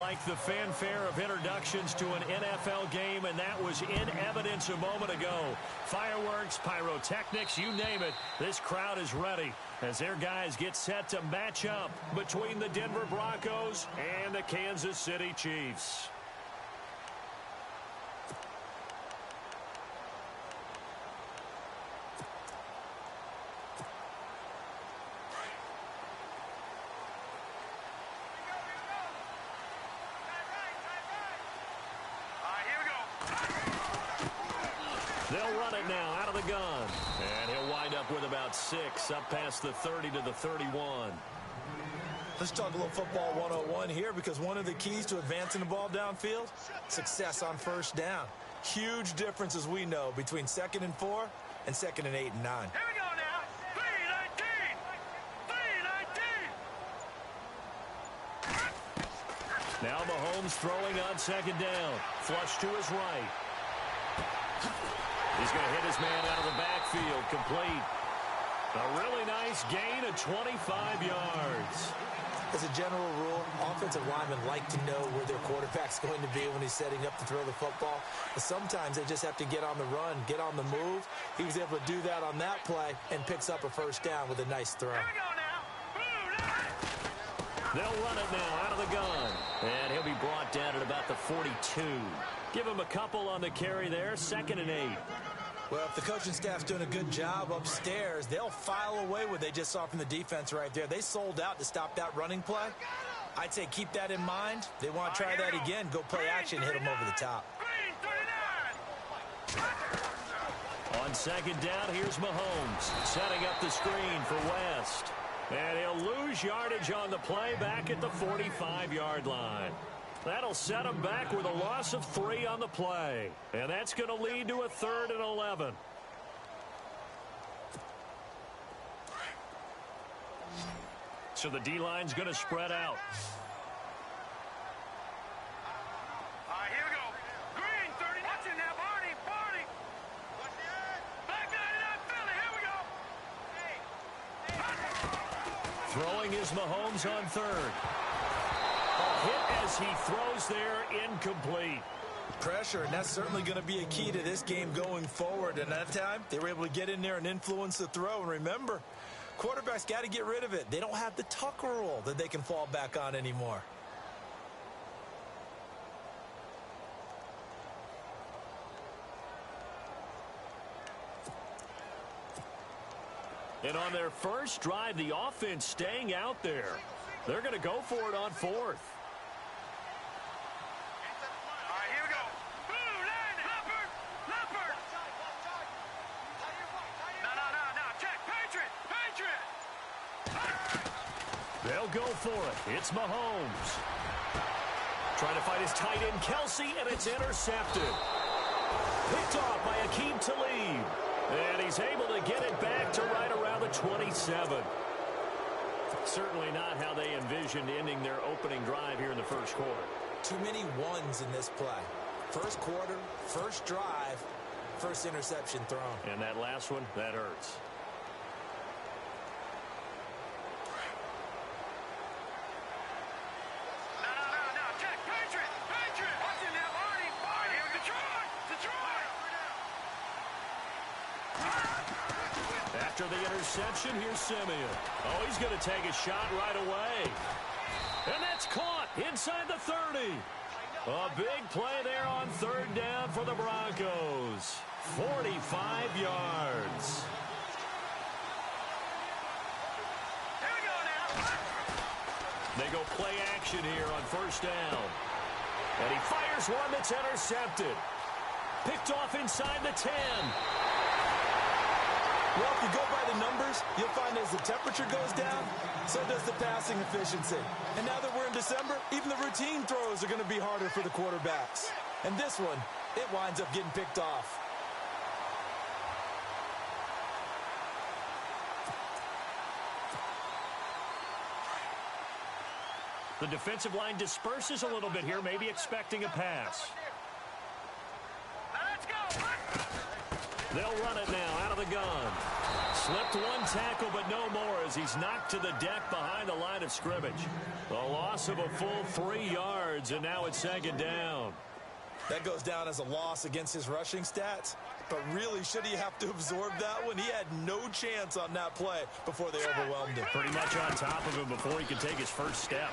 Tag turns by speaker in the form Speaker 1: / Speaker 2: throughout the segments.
Speaker 1: Like the fanfare of introductions to an NFL game, and that was in evidence a moment ago. Fireworks, pyrotechnics, you name it, this crowd is ready as their guys get set to match up between the Denver Broncos and the Kansas City Chiefs. They'll run it now out of the gun. And he'll wind up with about 6, up past the 30 to the 31.
Speaker 2: Let's talk a little football 101 here, because one of the keys to advancing the ball downfield, success on first down. Huge difference, as we know, between 2nd and 4 and 2nd and 8 and 9.
Speaker 3: Here we go now. 3-19. 3-19.
Speaker 1: Now Mahomes throwing on 2nd down. Flush to his right. He's going to hit his man out of the backfield, complete. A really nice gain of 25 yards.
Speaker 2: As a general rule, offensive linemen like to know where their quarterback's going to be when he's setting up to throw the football. But sometimes they just have to get on the run, get on the move. He was able to do that on that play and picks up a first down with a nice throw.
Speaker 3: Here we go now.
Speaker 1: They'll run it now out of the gun. And he'll be brought down at about the 42. Give him a couple on the carry there, 2nd and 8.
Speaker 2: Well, if the coaching staff's doing a good job upstairs, they'll file away what they just saw from the defense right there. They sold out to stop that running play. I'd say keep that in mind. They want to try that again. Go play action, hit them over the top.
Speaker 1: On 2nd down, here's Mahomes setting up the screen for West. And he'll lose yardage on the play back at the 45-yard line. That'll set him back with a loss of 3 on the play. And that's going to lead to a 3rd and 11. So the D-line's going to spread out.
Speaker 3: Here we go. Green, 30. Watch it now, Barney. Barney. Back 99, Philly. Here we go.
Speaker 1: Throwing is Mahomes on 3rd. Hit as he throws there, incomplete.
Speaker 2: Pressure, and that's certainly going to be a key to this game going forward. And that time, they were able to get in there and influence the throw. And remember, quarterbacks got to get rid of it. They don't have the tuck rule that they can fall back on anymore.
Speaker 1: And on their first drive, the offense staying out there. They're going to go for it on 4th.
Speaker 3: Here we go. Blue line, Leopard. Leopard. No. Check. Patriot.
Speaker 1: They'll go for it. It's Mahomes. Trying to fight his tight end, Kelsey, and it's intercepted. Picked off by Akeem Talib. And he's able to get it back to right around the 27. Certainly not how they envisioned ending their opening drive here in the first quarter.
Speaker 2: Too many ones in this play. First quarter, first drive, first interception thrown.
Speaker 1: And that last one, that hurts.
Speaker 3: No. Check. Patriot. Watch it now, Barney. Here we go. Detroit.
Speaker 1: After the interception, here's Simeon. Oh, he's going to take a shot right away. And that's caught inside the 30. A big play there on 3rd down for the Broncos. 45 yards.
Speaker 3: Here we go now.
Speaker 1: They go play action here on 1st down. And he fires one that's intercepted. Picked off inside the 10.
Speaker 2: Well, if you go by the numbers, you'll find as the temperature goes down, so does the passing efficiency. And now that we're in December, even the routine throws are going to be harder for the quarterbacks. And this one, it winds up getting picked off.
Speaker 1: The defensive line disperses a little bit here, maybe expecting a pass.
Speaker 3: Let's go.
Speaker 1: They'll run it now out of the gun. Slipped one tackle, but no more as he's knocked to the deck behind the line of scrimmage. The loss of a full 3 yards, and now it's second down.
Speaker 2: That goes down as a loss against his rushing stats. But really, should he have to absorb that one? He had no chance on that play before they overwhelmed him.
Speaker 1: Pretty much on top of him before he could take his first step.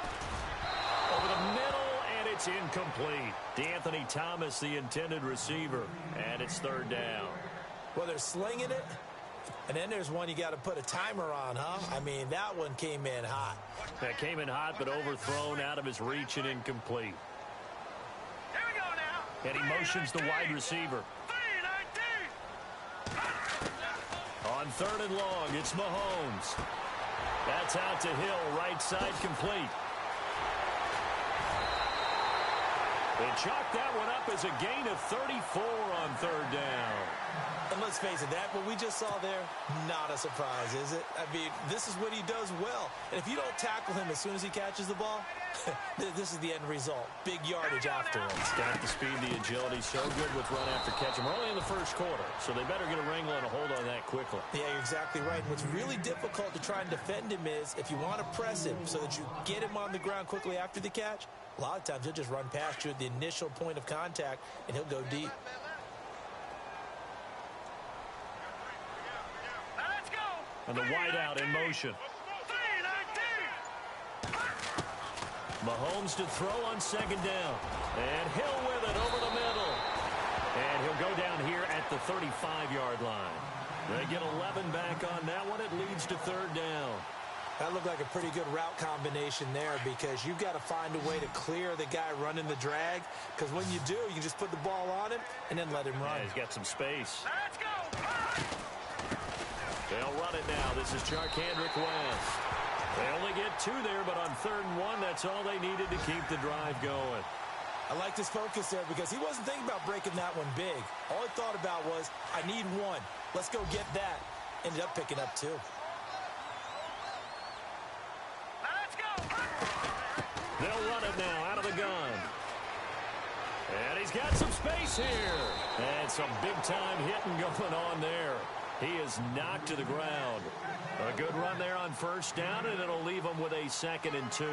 Speaker 1: Over the middle, and it's incomplete. D'Anthony Thomas, the intended receiver, and it's third down.
Speaker 2: Well, they're slinging it, and then there's one you got to put a timer on, huh? I mean, that one came in hot.
Speaker 1: That came in hot, but overthrown out of his reach and incomplete.
Speaker 3: Here we go now.
Speaker 1: And he motions the wide receiver. On third and long, it's Mahomes. That's out to Hill, right side complete. They chalk that one up as a gain of 34 on third down.
Speaker 2: And let's face it, that what we just saw there, not a surprise, is it? I mean, this is what he does well. And if you don't tackle him as soon as he catches the ball, this is the end result. Big yardage afterwards.
Speaker 1: Got the speed, the agility, so good with run after catch. We're only in the first quarter, so they better get a wrangle and a hold on that quickly.
Speaker 2: Yeah, you're exactly right. And what's really difficult to try and defend him is if you want to press him so that you get him on the ground quickly after the catch, a lot of times he'll just run past you at the initial point of contact, and he'll go deep.
Speaker 1: And the wideout in motion. Mahomes to throw on second down. And Hill with it over the middle. And he'll go down here at the 35-yard line. They get 11 back on that one. It leads to third down.
Speaker 2: That looked like a pretty good route combination there because you've got to find a way to clear the guy running the drag. Because when you do, you can just put the ball on him and then let him run.
Speaker 1: Yeah, he's got some space.
Speaker 3: Let's go.
Speaker 1: They'll run it now. This is Charkandrick West. They only get 2 there, but on third and 1, that's all they needed to keep the drive going.
Speaker 2: I liked his focus there because he wasn't thinking about breaking that one big. All he thought about was, I need 1. Let's go get that. Ended up picking up 2.
Speaker 3: Let's go.
Speaker 1: They'll run it now out of the gun. And he's got some space here. And some big-time hitting going on there. He is knocked to the ground. A good run there on first down, and it'll leave him with a 2nd and 2.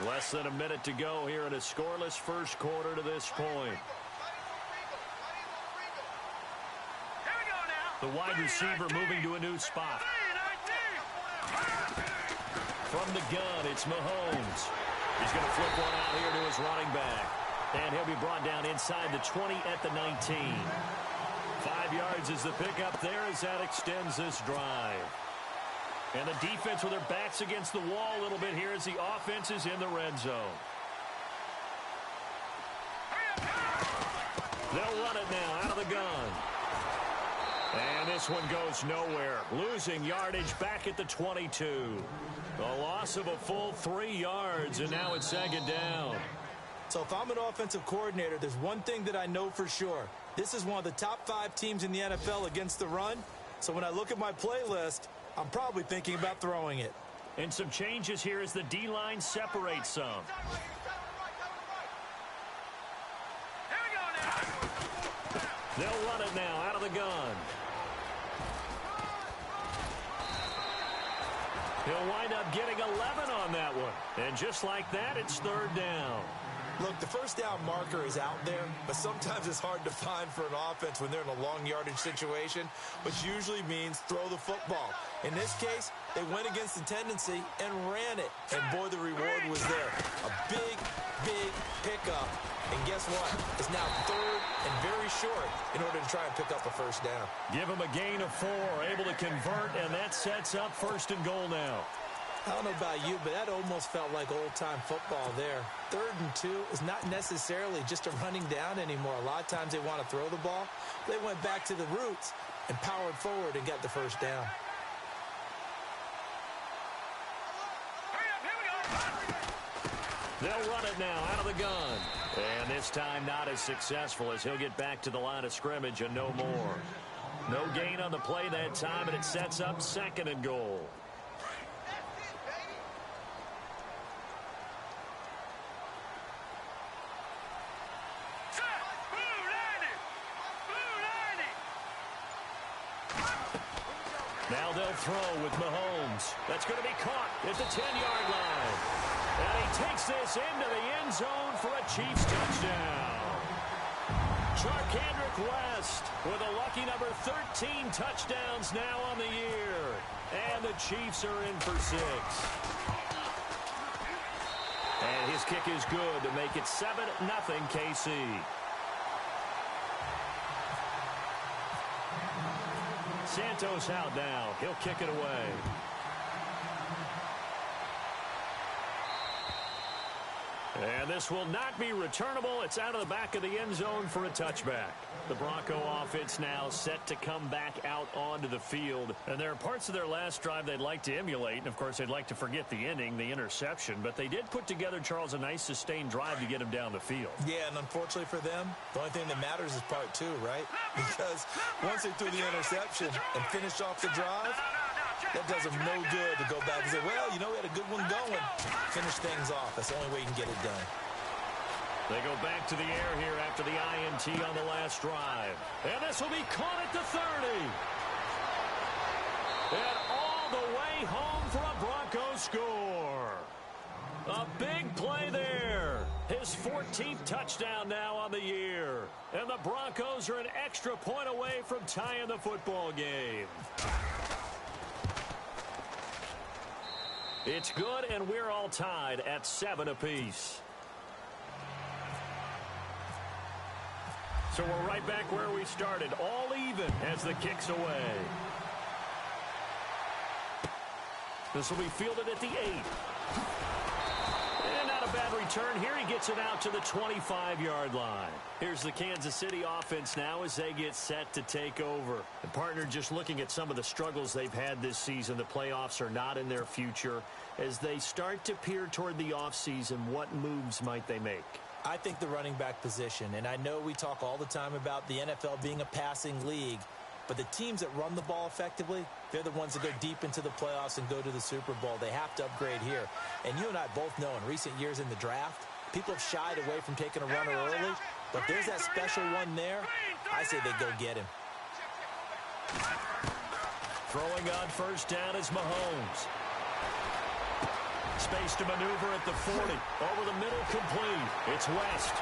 Speaker 1: Less than a minute to go here in a scoreless first quarter to this point.
Speaker 3: Here we go now.
Speaker 1: The wide receiver moving to a new spot. From the gun, it's Mahomes. He's going to flip one out here to his running back. And he'll be brought down inside the 20 at the 19. 5 yards is the pickup there as that extends this drive. And the defense with their backs against the wall a little bit here as the offense is in the red zone. They'll run it now out of the gun. And this one goes nowhere. Losing yardage back at the 22. A loss of a full 3 yards, and now it's second down.
Speaker 2: So if I'm an offensive coordinator, there's one thing that I know for sure. This is one of the top 5 teams in the NFL against the run. So when I look at my playlist, I'm probably thinking about throwing it.
Speaker 1: And some changes here as the D-line separates some.
Speaker 3: Here we go now.
Speaker 1: They'll run it now out of the gun. He'll wind up getting 11 on that one. And just like that, it's third down.
Speaker 2: Look, the first down marker is out there, but sometimes it's hard to find for an offense when they're in a long yardage situation, which usually means throw the football. In this case, they went against the tendency and ran it. And boy, the reward was there. A big, big pickup. And guess what? It's now third and very short in order to try and pick up a first down.
Speaker 1: Give him a gain of 4, able to convert, and that sets up first and goal now.
Speaker 2: I don't know about you, but that almost felt like old-time football there. 3rd and 2 is not necessarily just a running down anymore. A lot of times they want to throw the ball. They went back to the roots and powered forward and got the first down.
Speaker 1: They'll run it now out of the gun. And this time not as successful as he'll get back to the line of scrimmage and no more. No gain on the play that time, and it sets up 2nd and goal. throw with Mahomes. That's going to be caught at the 10-yard line. And he takes this into the end zone for a Chiefs touchdown. Charkandrick West with a lucky number 13 touchdowns now on the year. And the Chiefs are in for 6. And his kick is good to make it 7-0 KC. Santos out now. He'll kick it away. And this will not be returnable. It's out of the back of the end zone for a touchback. The Bronco offense now set to come back out onto the field. And there are parts of their last drive they'd like to emulate. And, of course, they'd like to forget the ending, the interception. But they did put together, Charles, a nice sustained drive to get him down the field.
Speaker 2: Yeah, and unfortunately for them, the only thing that matters is part 2, right? Because once they threw the interception and finished off the drive, that does them no good to go back and say, well, you know, we had a good one going. Finish things off. That's the only way you can get it done.
Speaker 1: They go back to the air here after the INT on the last drive. And this will be caught at the 30. And all the way home for a Broncos score. A big play there. His 14th touchdown now on the year. And the Broncos are an extra point away from tying the football game. It's good, and we're all tied at 7 apiece. So we're right back where we started, all even as the kick's away. This will be fielded at the 8. And not a bad return here. He gets it out to the 25-yard line. Here's the Kansas City offense now as they get set to take over. The partner just looking at some of the struggles they've had this season. The playoffs are not in their future. As they start to peer toward the offseason, what moves might they make?
Speaker 2: I think the running back position, and I know we talk all the time about the NFL being a passing league, but the teams that run the ball effectively, they're the ones that go deep into the playoffs and go to the Super Bowl. They have to upgrade here. And you and I both know in recent years in the draft, people have shied away from taking a runner early, but there's that special one there. I say they go get him.
Speaker 1: Throwing on first down is Mahomes. Space to maneuver at the 40. Over the middle, complete. It's West.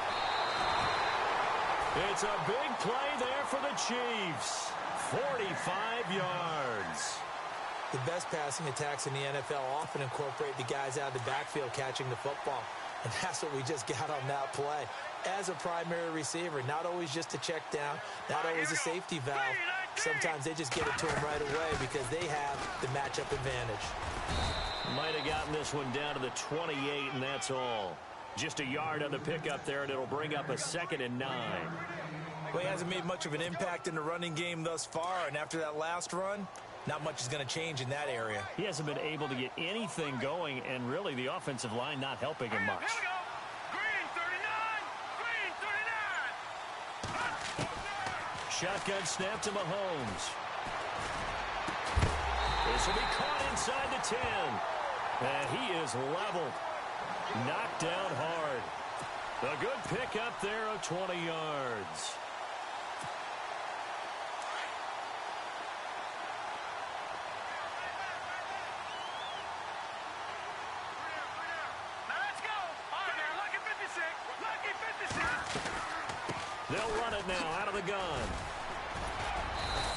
Speaker 1: It's a big play there for the Chiefs. 45 yards.
Speaker 2: The best passing attacks in the NFL often incorporate the guys out of the backfield catching the football. And that's what we just got on that play. As a primary receiver, not always just a check down, not always a safety valve. Sometimes they just get it to him right away because they have the matchup advantage.
Speaker 1: Might have gotten this one down to the 28, and that's all. Just a yard on the pickup there, and it'll bring up a 2nd and 9.
Speaker 2: Well, he hasn't made much of an impact in the running game thus far, and after that last run, not much is going to change in that area.
Speaker 1: He hasn't been able to get anything going, and really the offensive line not helping him much.
Speaker 3: Green 39! Green 39!
Speaker 1: Shotgun snap to Mahomes. This will be caught inside the 10. And he is leveled. Knocked down hard. A good pickup there of 20 yards.
Speaker 3: Now let's go! On there, lucky 56! Lucky 56!
Speaker 1: They'll run it now out of the gun.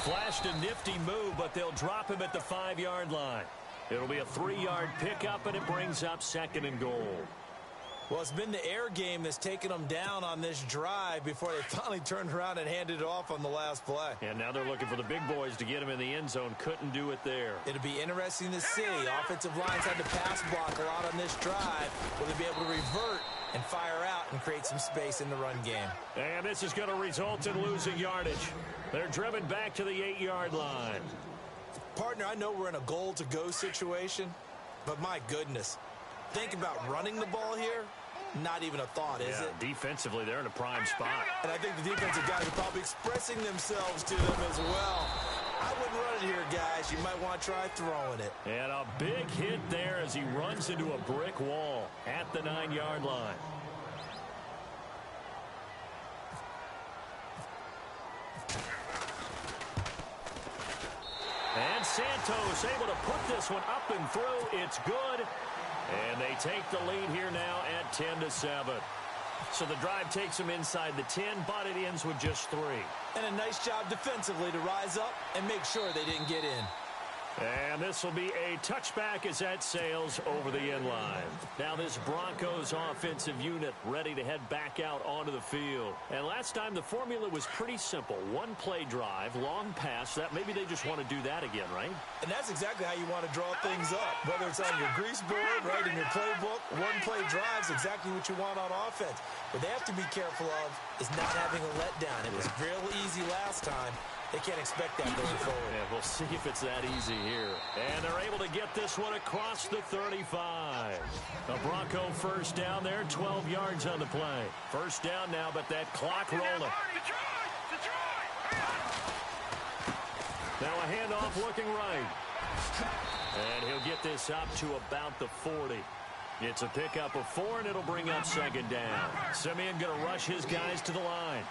Speaker 1: Flashed a nifty move, but they'll drop him at the 5-yard line. It'll be a 3-yard pickup, and it brings up 2nd and goal.
Speaker 2: Well, it's been the air game that's taken them down on this drive before they finally turned around and handed it off on the last play.
Speaker 1: And now they're looking for the big boys to get him in the end zone. Couldn't do it there.
Speaker 2: It'll be interesting to see. Offensive lines had to pass block a lot on this drive. Will they be able to revert and fire out and create some space in the run game?
Speaker 1: And this is going to result in losing yardage. They're driven back to the 8-yard line.
Speaker 2: Partner, I know we're in a goal-to-go situation, but my goodness, think about running the ball here. Not even a thought, is it?
Speaker 1: Defensively, they're in a prime spot.
Speaker 2: And I think the defensive guys are probably expressing themselves to them as well. I wouldn't run it here, guys. You might want to try throwing it.
Speaker 1: And a big hit there as he runs into a brick wall at the 9-yard line. And Santos able to put this one up and through. It's good. And they take the lead here now at 10-7. So the drive takes them inside the 10, but it ends with just 3.
Speaker 2: And a nice job defensively to rise up and make sure they didn't get in.
Speaker 1: And this will be a touchback as that sails over the end line. Now this Broncos offensive unit ready to head back out onto the field. And last time the formula was pretty simple. One play drive, long pass. That maybe they just want to do that again, right?
Speaker 2: And that's exactly how you want to draw things up. Whether it's on your grease board, right, in your playbook, one play drive is exactly what you want on offense. What they have to be careful of is not having a letdown. It was real easy last time. They can't expect that going forward.
Speaker 1: Yeah, we'll see if it's that easy here. And they're able to get this one across the 35. A Bronco first down there, 12 yards on the play. First down now, but that clock rolling. Now a handoff looking right. And he'll get this up to about the 40. It's a pickup of 4, and it'll bring up second down. Simeon going to rush his guys to the line.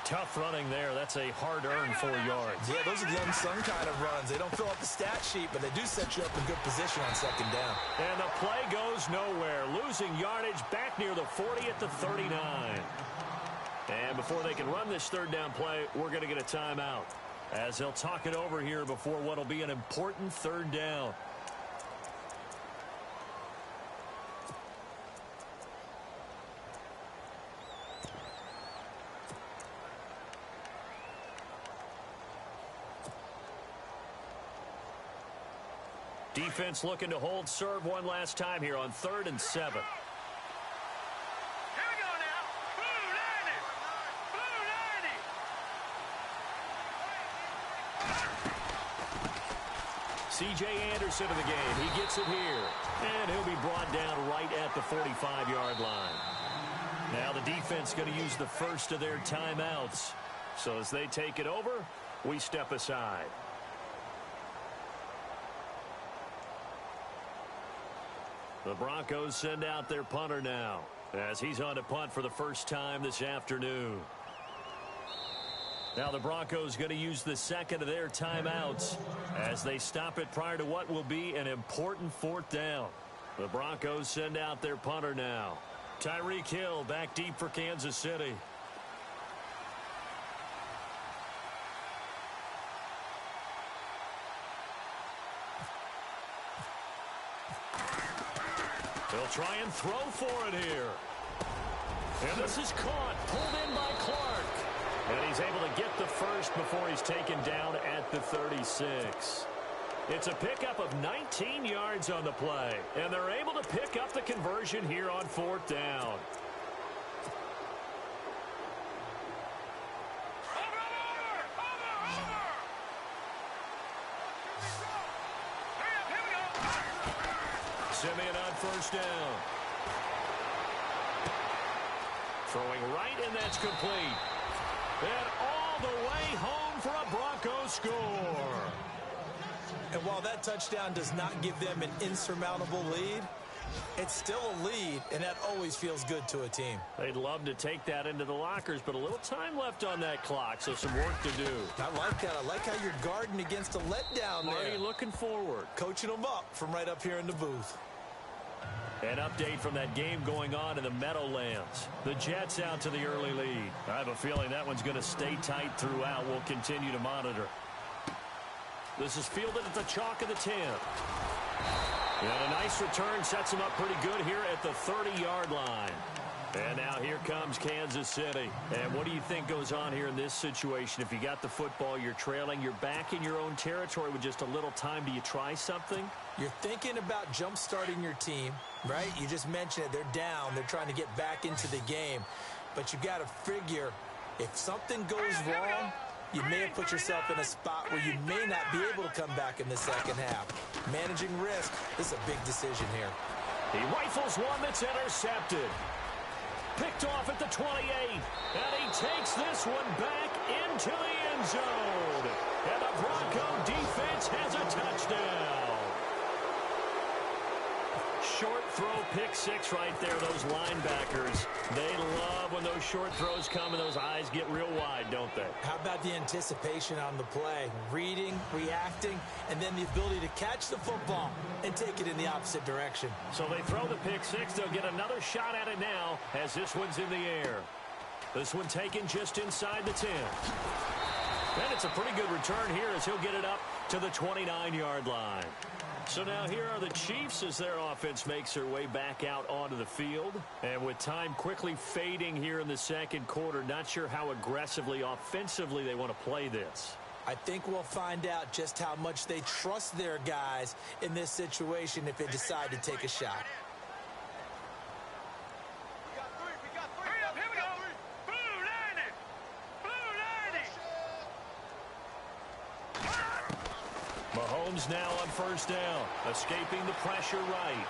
Speaker 1: Tough running there. That's a hard-earned 4 yards.
Speaker 2: Yeah, those are the unsung kind of runs. They don't fill up the stat sheet, but they do set you up in good position on second down.
Speaker 1: And the play goes nowhere. Losing yardage back near the 40 at the 39. And before they can run this third down play, we're going to get a timeout, as they'll talk it over here before what will be an important third down. Defense looking to hold serve one last time here on 3rd and 7.
Speaker 3: Here we go now. Blue 90. Blue 90.
Speaker 1: C.J. Anderson in the game. He gets it here. And he'll be brought down right at the 45-yard line. Now the defense going to use the first of their timeouts. So as they take it over, we step aside. The Broncos send out their punter now, as he's on to punt for the first time this afternoon. Now the Broncos going to use the second of their timeouts as they stop it prior to what will be an important 4th down. The Broncos send out their punter now. Tyreek Hill back deep for Kansas City. They'll try and throw for it here. And this is caught, pulled in by Clark. And he's able to get the first before he's taken down at the 36. It's a pickup of 19 yards on the play. And they're able to pick up the conversion here on 4th down. Simeon on first down. Throwing right, and that's complete. And all the way home for a Broncos score.
Speaker 2: And while that touchdown does not give them an insurmountable lead, it's still a lead, and that always feels good to a team.
Speaker 1: They'd love to take that into the lockers, but a little time left on that clock, so some work to do.
Speaker 2: I like that. I like how you're guarding against a letdown there.
Speaker 1: Marty looking forward.
Speaker 2: Coaching them up from right up here in the booth.
Speaker 1: An update from that game going on in the Meadowlands. The Jets out to the early lead. I have a feeling that one's going to stay tight throughout. We'll continue to monitor. This is fielded at the chalk of the 10. And a nice return sets him up pretty good here at the 30-yard line. And now here comes Kansas City. And what do you think goes on here in this situation? If you got the football, you're trailing, you're back in your own territory with just a little time. Do you try something?
Speaker 2: You're thinking about jump-starting your team, right? You just mentioned it. They're down. They're trying to get back into the game. But you got to figure if something goes wrong, you may have put yourself in a spot where you may not be able to come back in the second half. Managing risk, this is a big decision here.
Speaker 1: He rifles one that's intercepted. Picked off at the 28. And he takes this one back into the end zone. And the Bronco defense has a touchdown. short throw, pick six right there. Those linebackers, they love when those short throws come and those eyes get real wide, don't they?
Speaker 2: How about the anticipation on the play? Reading, reacting, and then the ability to catch the football and take it in the opposite direction.
Speaker 1: So they throw the pick six. They'll get another shot at it now as this one's in the air. This one taken just inside the 10. And it's a pretty good return here as he'll get it up to the 29-yard line. So now here are the Chiefs as their offense makes their way back out onto the field. And with time quickly fading here in the second quarter, not sure how aggressively, offensively they want to play this.
Speaker 2: I think we'll find out just how much they trust their guys in this situation if they decide to take a shot.
Speaker 1: Mahomes now on first down, escaping the pressure right.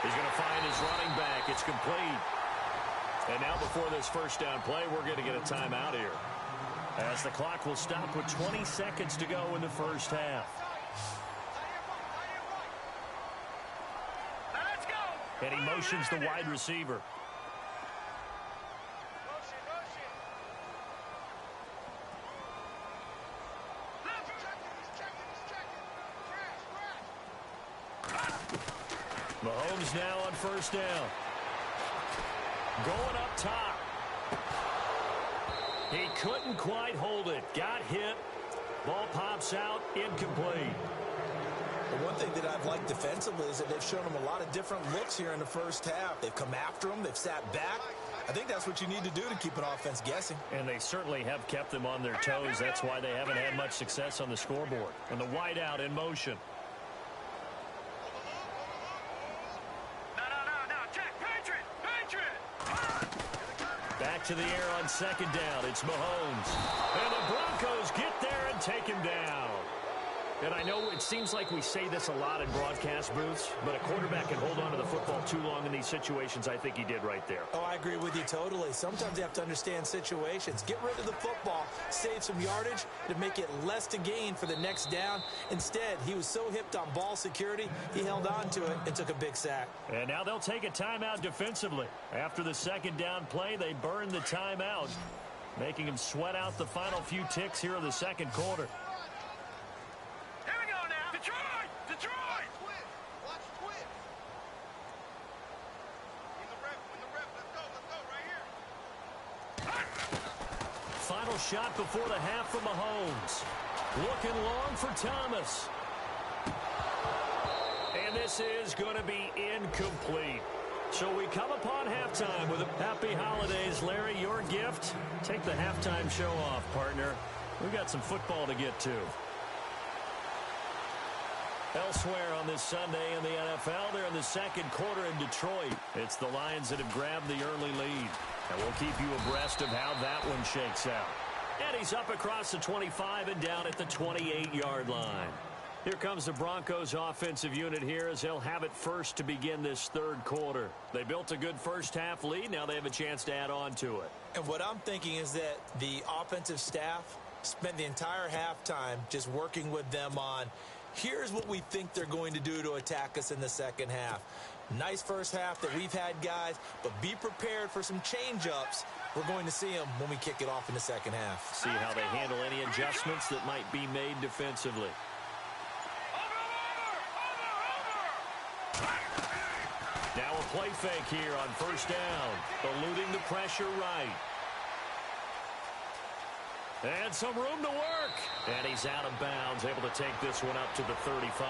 Speaker 1: He's going to find his running back. It's complete. And now before this first down play, we're going to get a timeout here, as the clock will stop with 20 seconds to go in the first half.
Speaker 3: Let's go.
Speaker 1: And he motions the wide receiver. Mahomes now on first down. Going up top. He couldn't quite hold it. Got hit. Ball pops out. Incomplete.
Speaker 2: But one thing that I've liked defensively is that they've shown him a lot of different looks here in the first half. They've come after him. They've sat back. I think that's what you need to do to keep an offense guessing.
Speaker 1: And they certainly have kept them on their toes. That's why they haven't had much success on the scoreboard. And the wideout in motion. Back to the air on second down. It's Mahomes. And the Broncos get there and take him down. And I know it seems like we say this a lot in broadcast booths, but a quarterback can hold on to the football too long in these situations. I think he did right there.
Speaker 2: Oh, I agree with you totally. Sometimes you have to understand situations. Get rid of the football, save some yardage to make it less to gain for the next down. Instead, he was so hipped on ball security, he held on to it and took a big sack.
Speaker 1: And now they'll take a timeout defensively. After the second down play, they burn the timeout, making him sweat out the final few ticks here in the second quarter. Final shot before the half from Mahomes. Looking long for Thomas. And this is going to be incomplete. So we come upon halftime with a happy holidays. Larry, your gift. Take the halftime show off, partner. We've got some football to get to. Elsewhere on this Sunday in the NFL, they're in the second quarter in Detroit. It's the Lions that have grabbed the early lead. And we'll keep you abreast of how that one shakes out. And he's up across the 25 and down at the 28-yard line. Here comes the Broncos offensive unit here as they'll have it first to begin this third quarter. They built a good first half lead. Now they have a chance to add on to it.
Speaker 2: And what I'm thinking is that the offensive staff spent the entire halftime just working with them on, here's what we think they're going to do to attack us in the second half. Nice first half that we've had, guys, but be prepared for some change-ups. We're going to see them when we kick it off in the second half.
Speaker 1: See how they handle any adjustments that might be made defensively. Now a play fake here on first down, eluding the pressure right. And some room to work. And he's out of bounds, able to take this one up to the 35.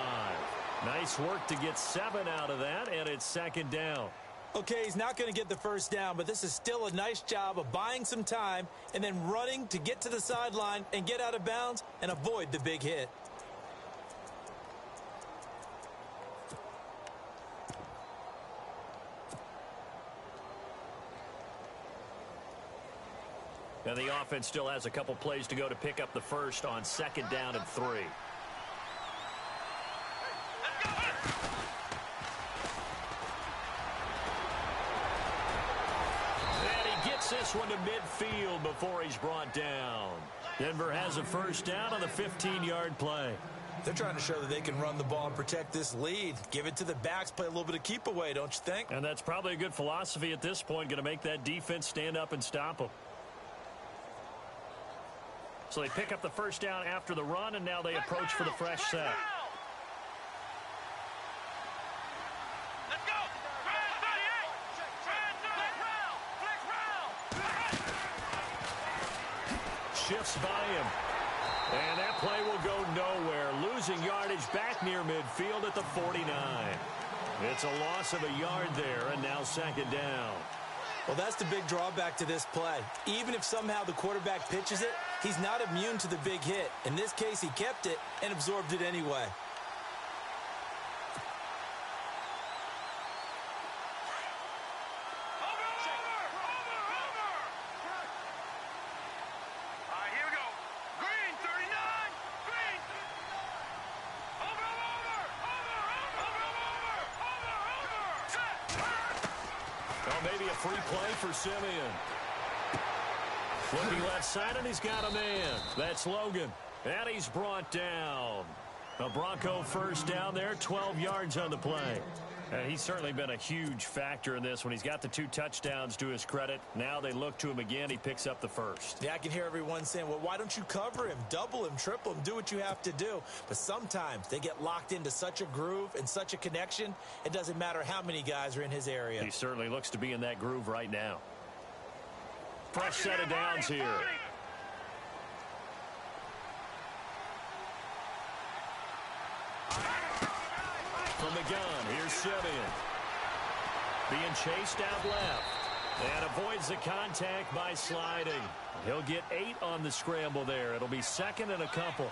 Speaker 1: Nice work to get 7 out of that, and it's second down.
Speaker 2: Okay, he's not going to get the first down, but this is still a nice job of buying some time and then running to get to the sideline and get out of bounds and avoid the big hit.
Speaker 1: And the offense still has a couple plays to go to pick up the first on second down and 3. And he gets this one to midfield before he's brought down. Denver has a first down on the 15-yard play.
Speaker 2: They're trying to show that they can run the ball and protect this lead. Give it to the backs, play a little bit of keep away, don't you think?
Speaker 1: And that's probably a good philosophy at this point, going to make that defense stand up and stop them. So they pick up the first down after the run, and now they approach for the fresh set.
Speaker 3: Let's go.
Speaker 1: Shifts by him. And that play will go nowhere. Losing yardage back near midfield at the 49. It's a loss of a yard there, and now second down.
Speaker 2: Well, that's the big drawback to this play. Even if somehow the quarterback pitches it, he's not immune to the big hit. In this case, he kept it and absorbed it anyway.
Speaker 1: Maybe a free play for Simeon. Looking left side, and he's got a man. That's Logan. And he's brought down. A Bronco first down there, 12 yards on the play. And he's certainly been a huge factor in this when he's got the 2 touchdowns to his credit. Now they look to him again. He picks up the first.
Speaker 2: Yeah, I can hear everyone saying, well, why don't you cover him, double him, triple him, do what you have to do. But sometimes they get locked into such a groove and such a connection, it doesn't matter how many guys are in his area.
Speaker 1: He certainly looks to be in that groove right now. Fresh set of downs here. From the gun, here's Simeon. Being chased out left. And avoids the contact by sliding. He'll get 8 on the scramble there. It'll be second and a couple.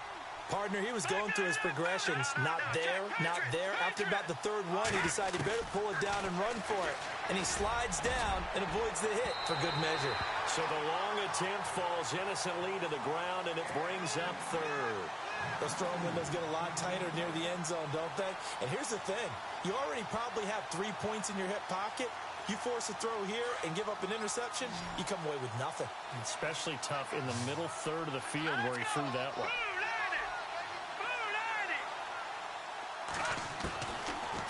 Speaker 2: Partner, he was going through his progressions. Not there, not there. After about the third one, he decided he better pull it down and run for it. And he slides down and avoids the hit for good measure.
Speaker 1: So the long attempt falls innocently to the ground, and it brings up third.
Speaker 2: Those throwing windows get a lot tighter near the end zone, don't they? And here's the thing. You already probably have 3 points in your hip pocket. You force a throw here and give up an interception, you come away with nothing.
Speaker 1: Especially tough in the middle third of the field where he threw that one.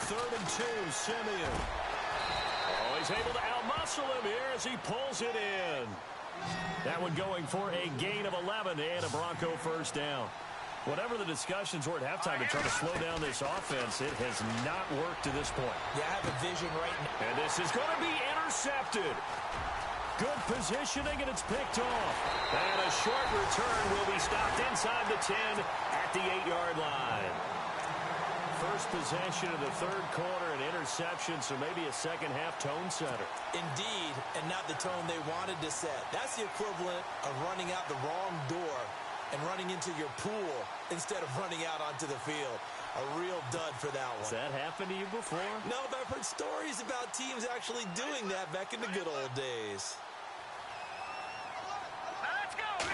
Speaker 1: Third and 2, Simeon. Oh, he's able to outmuscle him here as he pulls it in. That one going for a gain of 11 and a Bronco first down. Whatever the discussions were at halftime to try to slow down this offense, it has not worked to this point.
Speaker 2: Yeah, I have a vision right now.
Speaker 1: And this is going to be intercepted. Good positioning, and it's picked off. And a short return will be stopped inside the 10 at the 8-yard line. First possession of the third quarter, an interception, so maybe a second-half tone setter.
Speaker 2: Indeed, and not the tone they wanted to set. That's the equivalent of running out the wrong door and running into your pool instead of running out onto the field. A real dud for that one.
Speaker 1: Has that happened to you before?
Speaker 2: No, but I've heard stories about teams actually doing that back in the good old days.
Speaker 3: Let's go.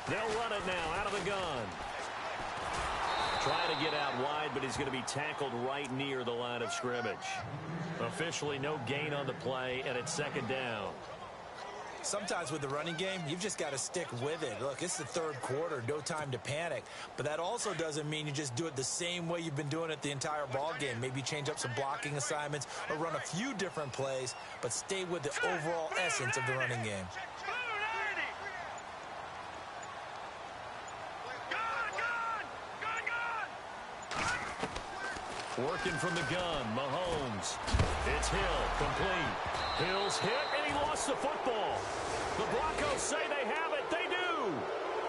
Speaker 1: They'll run it now out of the gun. Trying to get out wide, but he's going to be tackled right near the line of scrimmage. Officially no gain on the play, and it's second down.
Speaker 2: Sometimes with the running game, you've just got to stick with it. Look, it's the third quarter, no time to panic. But that also doesn't mean you just do it the same way you've been doing it the entire ball game. Maybe change up some blocking assignments or run a few different plays, but stay with the overall essence of the running game.
Speaker 1: Working from the gun, Mahomes. It's Hill, complete. Hill's hit, and he lost the football. The Broncos say they have it. They do.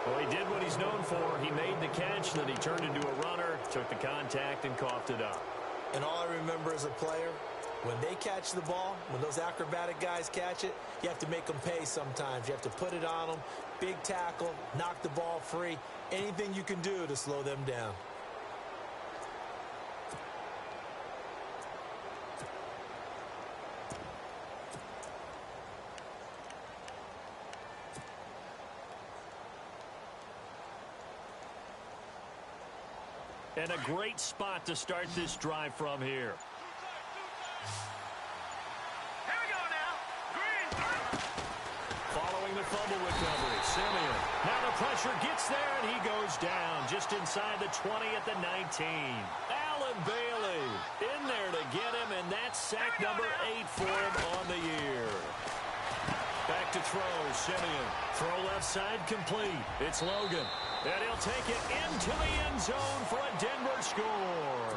Speaker 1: Well, he did what he's known for. He made the catch, then he turned into a runner, took the contact, and coughed it up.
Speaker 2: And all I remember as a player, when they catch the ball, when those acrobatic guys catch it, you have to make them pay sometimes. You have to put it on them, big tackle, knock the ball free, anything you can do to slow them down.
Speaker 1: And a great spot to start this drive from here.
Speaker 3: Here we go now. Green.
Speaker 1: Following the fumble recovery, Simeon. Now the pressure gets there, and he goes down just inside the 20 at the 19. Allen Bailey in there to get him, and that's sack number 8 for him on the year. Back to throw, Simeon. Throw left side complete. It's Logan. And he'll take it into the end zone for a Denver score.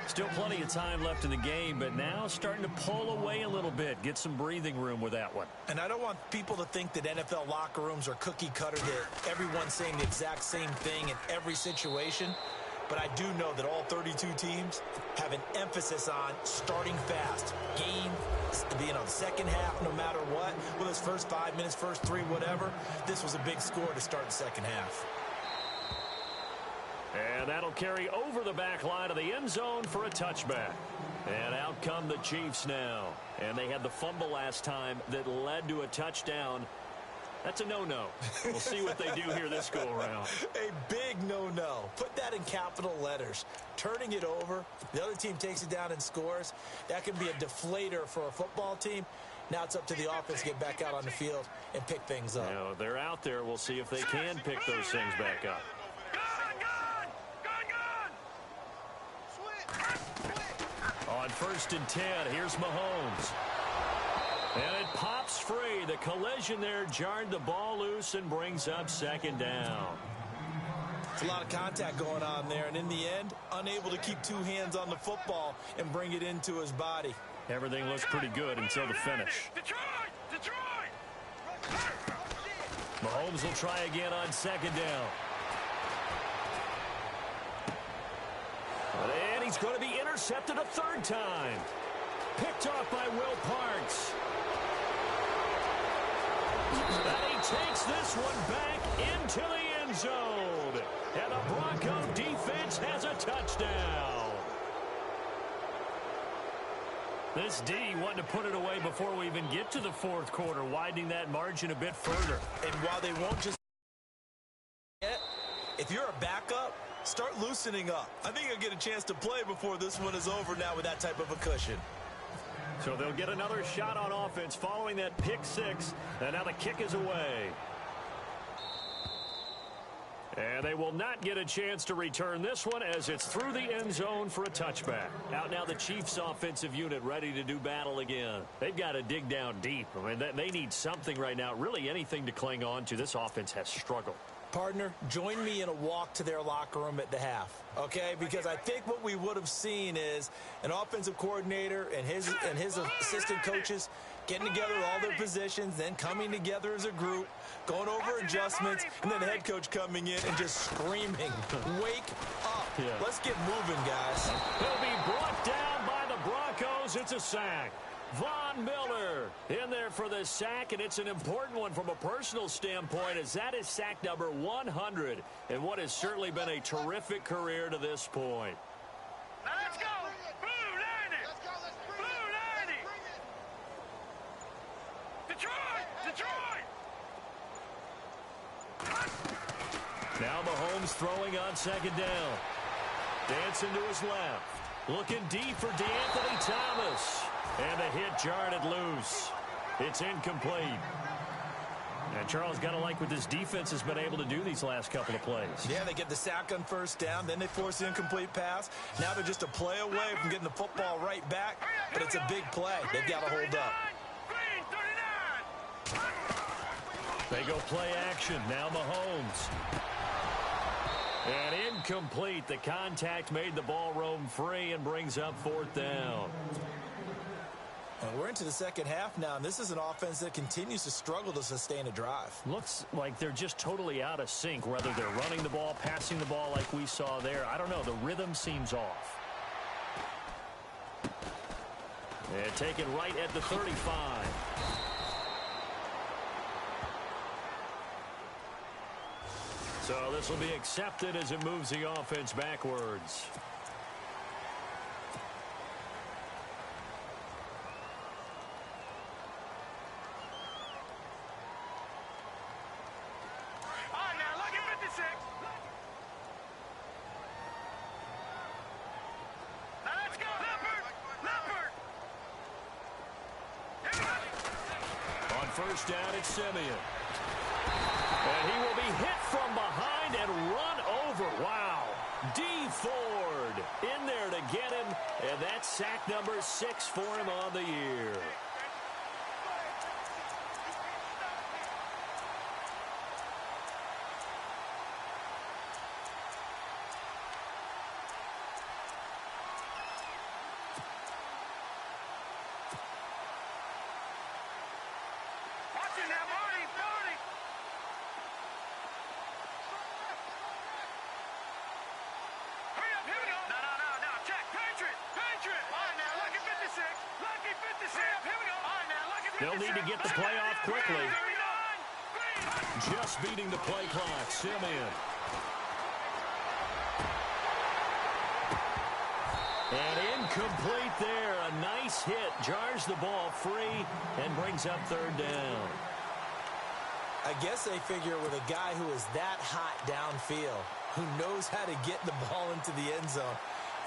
Speaker 1: Still plenty of time left in the game, but now starting to pull away a little bit. Get some breathing room with that one.
Speaker 2: And I don't want people to think that NFL locker rooms are cookie cutter, that everyone's saying the exact same thing in every situation. But I do know that all 32 teams have an emphasis on starting fast. Game, the second half, no matter what. Whether it's first 5 minutes, first 3, whatever. This was a big score to start the second half.
Speaker 1: And that'll carry over the back line of the end zone for a touchback. And out come the Chiefs now. And they had the fumble last time that led to a touchdown. That's a no-no. We'll see what they do here this go-around.
Speaker 2: A big no-no. Put that in capital letters. Turning it over, the other team takes it down and scores. That can be a deflator for a football team. Now it's up to the offense to get back out on the field and pick things up.
Speaker 1: You know, they're out there. We'll see if they can pick those things back up. On 1st and 10, here's Mahomes. And it pops free. The collision there jarred the ball loose and brings up 2nd down.
Speaker 2: It's a lot of contact going on there, and in the end, unable to keep 2 hands on the football and bring it into his body.
Speaker 1: Everything looks pretty good until the finish. Mahomes will try again on 2nd down. And he's going to be intercepted a 3rd time. Picked off by Will Parks. And he takes this one back into the end zone. And the Bronco defense has a touchdown. This D wanted to put it away before we even get to the 4th quarter, widening that margin a bit further.
Speaker 2: And while they won't just get, if you're a backup, start loosening up. I think you'll get a chance to play before this one is over now with that type of a cushion.
Speaker 1: So they'll get another shot on offense following that pick 6. And now the kick is away. And they will not get a chance to return this one as it's through the end zone for a touchback. Out now the Chiefs offensive unit ready to do battle again. They've got to dig down deep. I mean, they need something right now, really anything to cling on to. This offense has struggled.
Speaker 2: Partner, join me in a walk to their locker room at the half, okay? Because I think what we would have seen is an offensive coordinator and his assistant coaches getting together all their positions, then coming together as a group, going over adjustments, and then the head coach coming in and just screaming, wake up. Yeah. Let's get moving, guys.
Speaker 1: He'll be brought down by the Broncos. It's a sack. Von Miller in there for the sack, and it's an important one from a personal standpoint, as that is sack number 100 in what has certainly been a terrific career to this point.
Speaker 3: Now let's go. Blue 90. Blue 90. Detroit.
Speaker 1: Now Mahomes throwing on 2nd down. Dancing to his left. Looking deep for DeAnthony Thomas. And the hit jarred it loose. It's incomplete. And Charles, got to like what this defense has been able to do these last couple of plays.
Speaker 2: Yeah, they get the sack on 1st down, then they force the incomplete pass. Now they're just a play away from getting the football right back, but it's a big play. They've got to hold up.
Speaker 1: They go play action. Now Mahomes. And incomplete. The contact made the ball roam free and brings up 4th down.
Speaker 2: And we're into the second half now, and this is an offense that continues to struggle to sustain a drive.
Speaker 1: Looks like they're just totally out of sync, whether they're running the ball, passing the ball like we saw there. I don't know. The rhythm seems off. And taken right at the 35. So this will be accepted as it moves the offense backwards. First down, it's Simeon. And he will be hit from behind and run over. Wow. D. Ford in there to get him. And that's sack number 6 for him on the year.
Speaker 3: Watching that, Barney, Barney. Hurry up, here we go. No, check. Patriot. All right, now, lucky 56. Lucky 56. Here we go. All right, now, lucky 56.
Speaker 1: They'll need to get the play off quickly.
Speaker 3: 39.
Speaker 1: Just beating the play clock. Simeon. And incomplete there. A nice hit. Jars the ball free and brings up third down.
Speaker 2: I guess they figure with a guy who is that hot downfield, who knows how to get the ball into the end zone,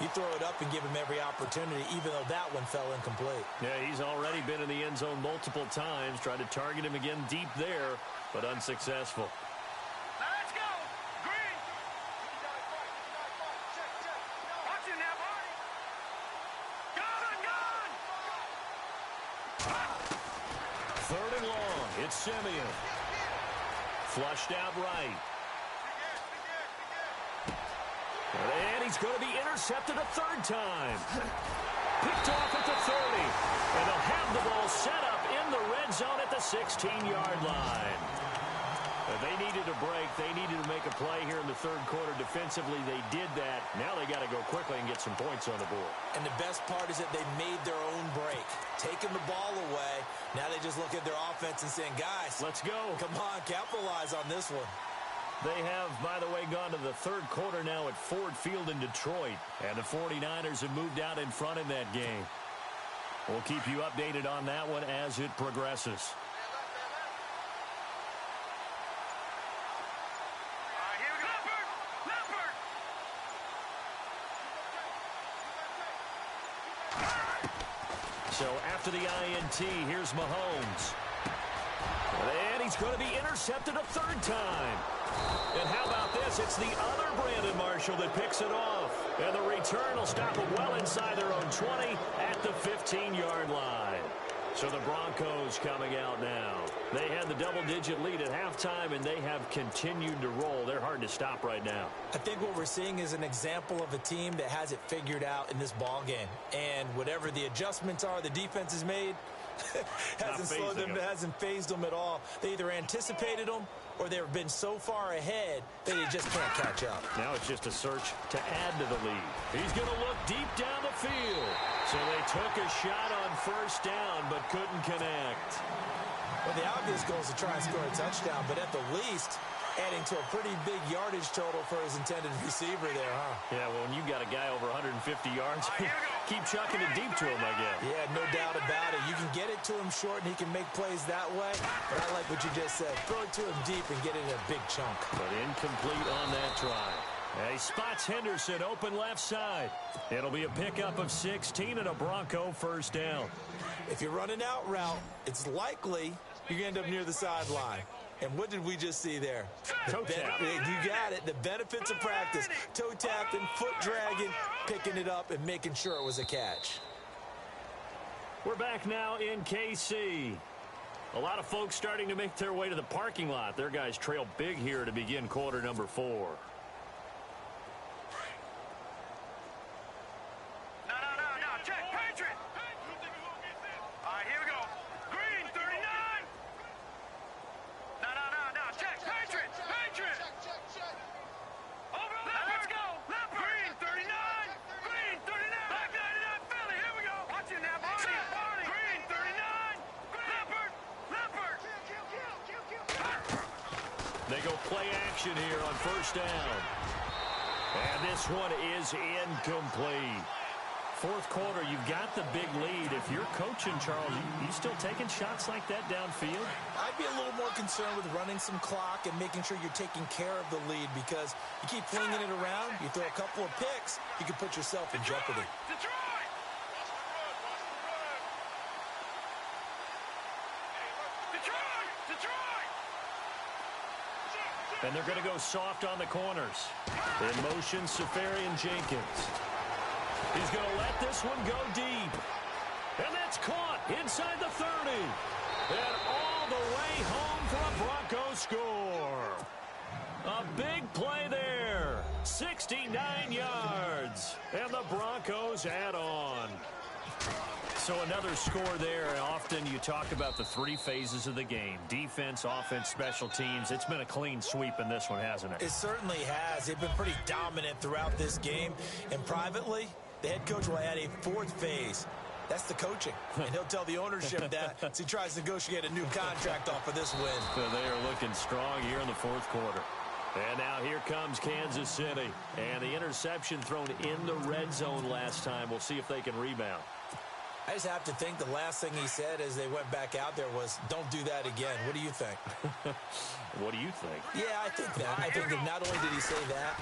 Speaker 2: you throw it up and give him every opportunity, even though that one fell incomplete.
Speaker 1: Yeah, he's already been in the end zone multiple times. Tried to target him again deep there, but unsuccessful.
Speaker 3: Now let's go. Green. Watching that, Barney. Gone.
Speaker 1: Third and long. It's Simeon. Flushed out right. And he's going to be intercepted a third time. Picked off at the 30. And they'll have the ball set up in the red zone at the 16-yard line. They needed a break. They needed to make a play here in the third quarter. Defensively, they did that. Now they got to go quickly and get some points on the board.
Speaker 2: And the best part is that they made their own break, taking the ball away. Now they just look at their offense and saying, guys,
Speaker 1: let's go.
Speaker 2: Come on, capitalize on this one.
Speaker 1: They have, by the way, gone to the third quarter now at Ford Field in Detroit. And the 49ers have moved out in front in that game. We'll keep you updated on that one as it progresses. So after the INT, here's Mahomes. And he's going to be intercepted a third time. And how about this? It's the other Brandon Marshall that picks it off. And the return will stop them well inside their own 20 at the 15-yard line. So the Broncos coming out now. They had the double-digit lead at halftime, and they have continued to roll. They're hard to stop right now.
Speaker 2: I think what we're seeing is an example of a team that has it figured out in this ball game. And whatever the adjustments are the defense has made, hasn't phased them at all. They either anticipated them or they've been so far ahead that they just can't catch up.
Speaker 1: Now it's just a search to add to the lead. He's going to look deep down the field. So they took a shot on first down but couldn't connect.
Speaker 2: Well, the obvious goal is to try and score a touchdown, but at the least, adding to a pretty big yardage total for his intended receiver there, huh?
Speaker 1: Yeah, well, when you've got a guy over 150 yards, keep chucking it deep to him, I guess.
Speaker 2: Yeah, no doubt about it. You can get it to him short, and he can make plays that way. But I like what you just said. Throw it to him deep and get it in a big chunk.
Speaker 1: But incomplete on that try. He spots Henderson open left side. It'll be a pickup of 16 and a Bronco first down.
Speaker 2: If you're running out route, it's likely you're going to end up near the sideline. And what did we just see there?
Speaker 1: Toe tap.
Speaker 2: You got it. The benefits of practice. Toe tapping, foot dragging, picking it up, and making sure it was a catch.
Speaker 1: We're back now in KC. A lot of folks starting to make their way to the parking lot. Their guys trail big here to begin quarter number 4.
Speaker 3: No. Check. Patriot. All right, here we go. Green, 39. No. Check. Patriot. Over. Let's go. Green, 39. Green, 39. Back 99, Philly. Here we go. Watching that, Barney. Green, 39. Leopard.
Speaker 1: They go play action here on first down. And this one is incomplete. Fourth quarter, you've got the big lead. If you're coaching, Charles, you still taking shots like that downfield?
Speaker 2: I'd be a little more concerned with running some clock and making sure you're taking care of the lead, because you keep flinging it around, you throw a couple of picks, you can put yourself in jeopardy.
Speaker 3: Detroit.
Speaker 1: And they're going to go soft on the corners. In motion, Safarian Jenkins. He's going to let this one go deep. And that's caught inside the 30. And all the way home for a Broncos score. A big play there. 69 yards. And the Broncos add on. So another score there. Often you talk about the three phases of the game. Defense, offense, special teams. It's been a clean sweep in this one, hasn't it?
Speaker 2: It certainly has. They've been pretty dominant throughout this game. And privately, the head coach will add a fourth phase. That's the coaching. And he'll tell the ownership that as he tries to negotiate a new contract off of this win.
Speaker 1: So they are looking strong here in the fourth quarter. And now here comes Kansas City. And the interception thrown in the red zone last time. We'll see if they can rebound.
Speaker 2: I just have to think the last thing he said as they went back out there was, don't do that again. What do you think?
Speaker 1: What do you think?
Speaker 2: Yeah, I think that. I think that not only did he say that,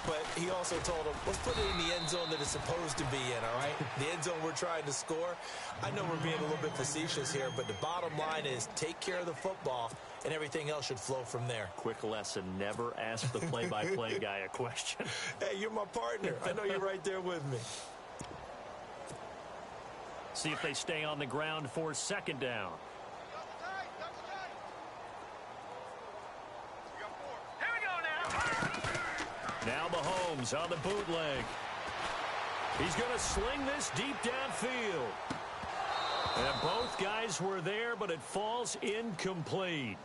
Speaker 2: but he also told them, let's put it in the end zone that it's supposed to be in, all right? The end zone we're trying to score. I know we're being a little bit facetious here, but the bottom line is take care of the football, and everything else should flow from there.
Speaker 1: Quick lesson, never ask the play-by-play guy a question.
Speaker 2: Hey, you're my partner. I know you're right there with me.
Speaker 1: See if they stay on the ground for second down.
Speaker 3: Here we go now.
Speaker 1: Now Mahomes on the bootleg. He's going to sling this deep downfield. And both guys were there, but it falls incomplete.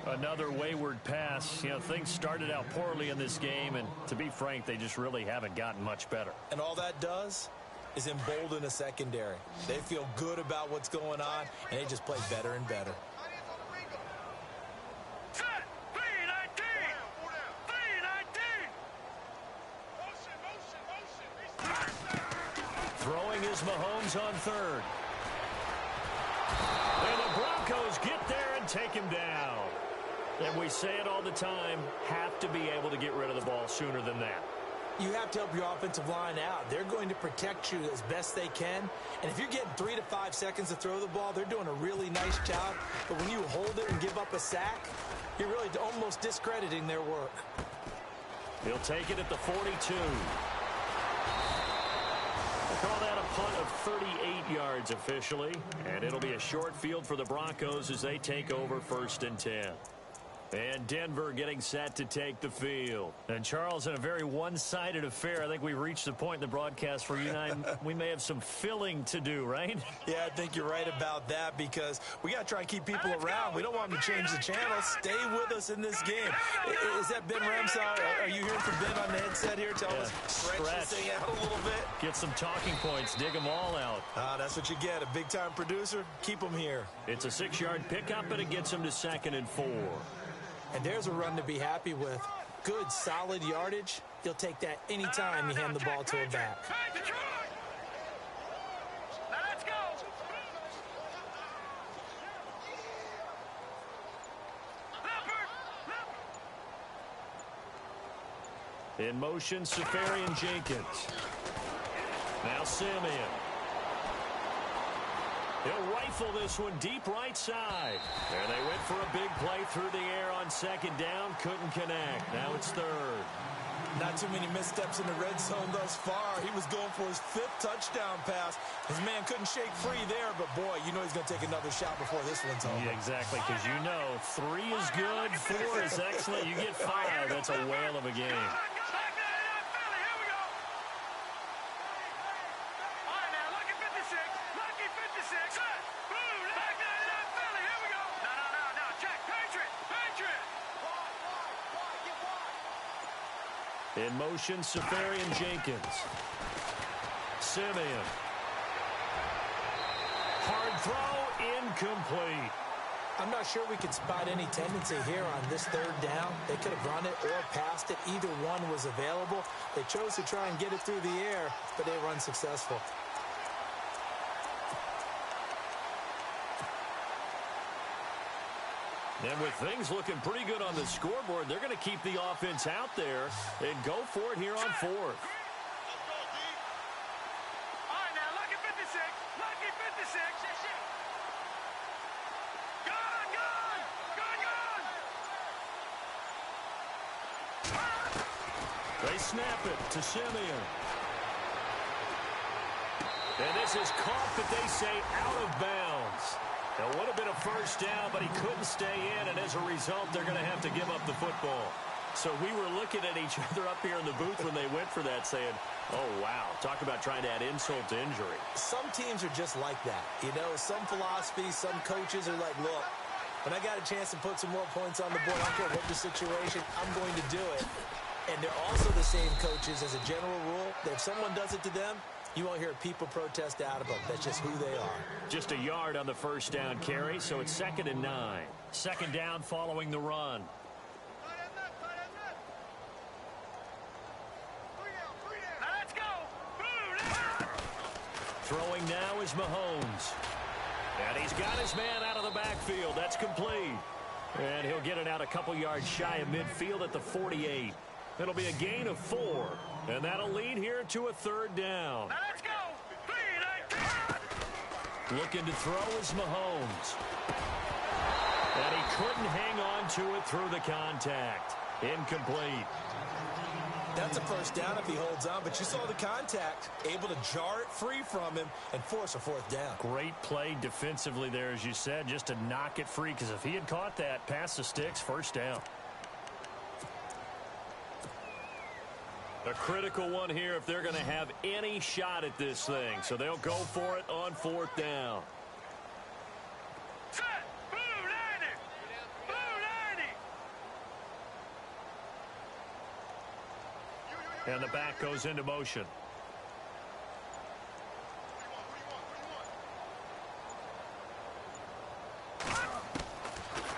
Speaker 1: Another wayward pass. You know, things started out poorly in this game, and to be frank, they just really haven't gotten much better.
Speaker 2: And all that does is embolden a secondary. They feel good about what's going on, and they just play better and better.
Speaker 3: Set. 319. 319.
Speaker 1: Throwing is Mahomes on third. And the Broncos get there and take him down. And we say it all the time, have to be able to get rid of the ball sooner than that.
Speaker 2: You have to help your offensive line out. They're going to protect you as best they can. And if you're getting 3 to 5 seconds to throw the ball, they're doing a really nice job. But when you hold it and give up a sack, you're really almost discrediting their work.
Speaker 1: He'll take it at the 42. We'll call that a punt of 38 yards officially. And it'll be a short field for the Broncos as they take over 1st and 10. And Denver getting set to take the field. And Charles, in a very one-sided affair, I think we've reached the point in the broadcast where you and I, we may have some filling to do, right?
Speaker 2: Yeah, I think you're right about that because we got to try and keep people around. We don't want them to change the channel. Stay with us in this game. Is that Ben Ramsar? Are you hearing from Ben on the headset here? Tell us, stretch this thing out a little bit.
Speaker 1: Get some talking points. Dig them all out.
Speaker 2: That's what you get. A big-time producer. Keep them here.
Speaker 1: It's a 6-yard pickup, and it gets them to 2nd and 4.
Speaker 2: And there's a run to be happy with. Good, solid yardage. You'll take that anytime you hand the ball to a back.
Speaker 3: Now let's go. Leopard.
Speaker 1: In motion, Safarian Jenkins. Now Simeon. He'll rifle this one deep right side. There they went for a big play through the air on 2nd down. Couldn't connect. Now it's 3rd.
Speaker 2: Not too many missteps in the red zone thus far. He was going for his 5th touchdown pass. His man couldn't shake free there, but boy, you know he's going to take another shot before this one's over.
Speaker 1: Yeah, exactly, because you know 3 is good, 4 is excellent. You get 5, that's a whale of a game. In motion, Safarian Jenkins. Simeon. Hard throw, incomplete.
Speaker 2: I'm not sure we can spot any tendency here on this 3rd down. They could have run it or passed it. Either one was available. They chose to try and get it through the air, but they were unsuccessful.
Speaker 1: And with things looking pretty good on the scoreboard, they're going to keep the offense out there and go for it here on 4th.
Speaker 3: All right, now, lucky 56. Lucky 56. Gone, gone. Gone, gone.
Speaker 1: They snap it to Simeon. And this is caught, but they say out of bounds. It would have been a first down, but he couldn't stay in, and as a result, they're going to have to give up the football. So we were looking at each other up here in the booth when they went for that, saying, oh, wow, talk about trying to add insult to injury.
Speaker 2: Some teams are just like that. You know, some philosophies, some coaches are like, look, when I got a chance to put some more points on the board, I don't care what the situation, I'm going to do it. And they're also the same coaches as a general rule that if someone does it to them, you won't hear people protest out of them. That's just who they are.
Speaker 1: Just a yard on the first down carry, so it's 2nd and 9. Second down following the run.
Speaker 3: Let's go.
Speaker 1: Throwing now is Mahomes. And he's got his man out of the backfield. That's complete. And he'll get it out a couple yards shy of midfield at the 48. It'll be a gain of 4. And that'll lead here to a 3rd down.
Speaker 3: Let's go.
Speaker 1: Looking to throw is Mahomes. And he couldn't hang on to it through the contact. Incomplete.
Speaker 2: That's a first down if he holds on, but you saw the contact, able to jar it free from him and force a 4th down.
Speaker 1: Great play defensively there, as you said, just to knock it free, because if he had caught that, past the sticks, first down. A critical one here if they're going to have any shot at this thing. So they'll go for it on 4th down.
Speaker 3: Set. Blue 90. Blue 90.
Speaker 1: And the back goes into motion.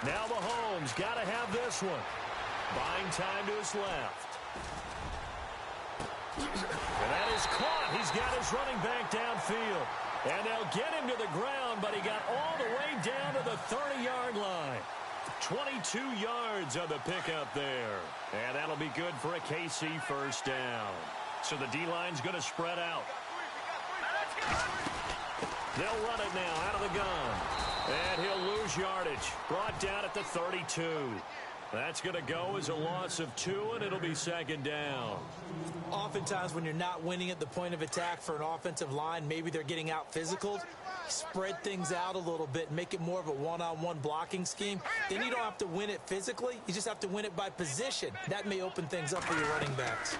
Speaker 1: Now Mahomes got to have this one. Buying time to his left. And that is caught. He's got his running back downfield. And they'll get him to the ground, but he got all the way down to the 30-yard line. 22 yards on the pickup there. And that'll be good for a KC first down. So the D-line's going to spread out. They'll run it now out of the gun. And he'll lose yardage. Brought down at the 32. That's going to go as a loss of 2, and it'll be 2nd down.
Speaker 2: Oftentimes when you're not winning at the point of attack for an offensive line, maybe they're getting out physical. Spread things out a little bit, make it more of a one-on-one blocking scheme. Then you don't have to win it physically. You just have to win it by position. That may open things up for your running backs.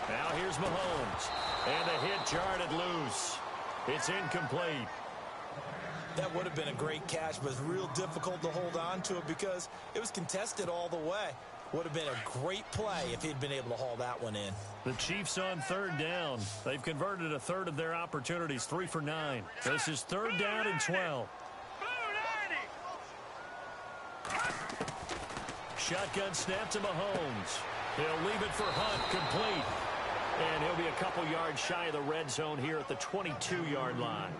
Speaker 1: Now here's Mahomes. And the hit jarred it loose. It's incomplete.
Speaker 2: That would have been a great catch, but it's real difficult to hold on to it because it was contested all the way. Would have been a great play if he'd been able to haul that one in.
Speaker 1: The Chiefs on 3rd down. They've converted a third of their opportunities, 3 for 9. This is 3rd down and 12. Shotgun snap to Mahomes. He'll leave it for Hunt, complete. And he'll be a couple yards shy of the red zone here at the 22-yard line.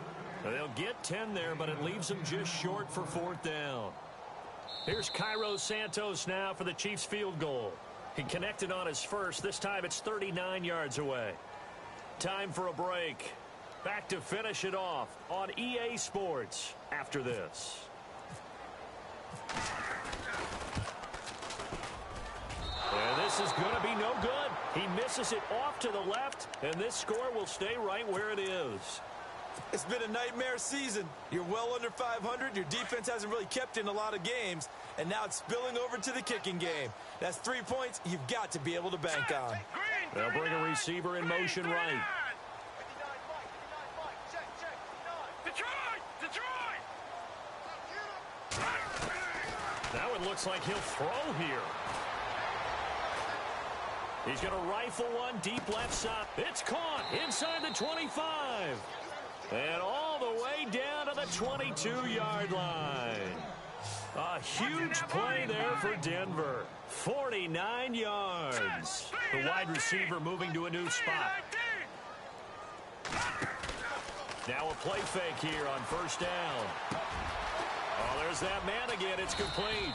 Speaker 1: They'll get 10 there, but it leaves them just short for 4th down. Here's Cairo Santos now for the Chiefs field goal. He connected on his first. This time it's 39 yards away. Time for a break. Back to finish it off on EA Sports after this. And this is going to be no good. He misses it off to the left, and this score will stay right where it is.
Speaker 2: It's been a nightmare season. You're well under 500. Your defense hasn't really kept in a lot of games, and now it's spilling over to the kicking game. That's 3 points you've got to be able to bank on.
Speaker 1: They'll bring a receiver in motion right. Now it looks like he'll throw here. He's going to rifle one deep left side. It's caught inside the 25. And all the way down to the 22-yard line. A huge play there for Denver. 49 yards. The wide receiver moving to a new spot. Now a play fake here on first down. Oh, there's that man again. It's complete.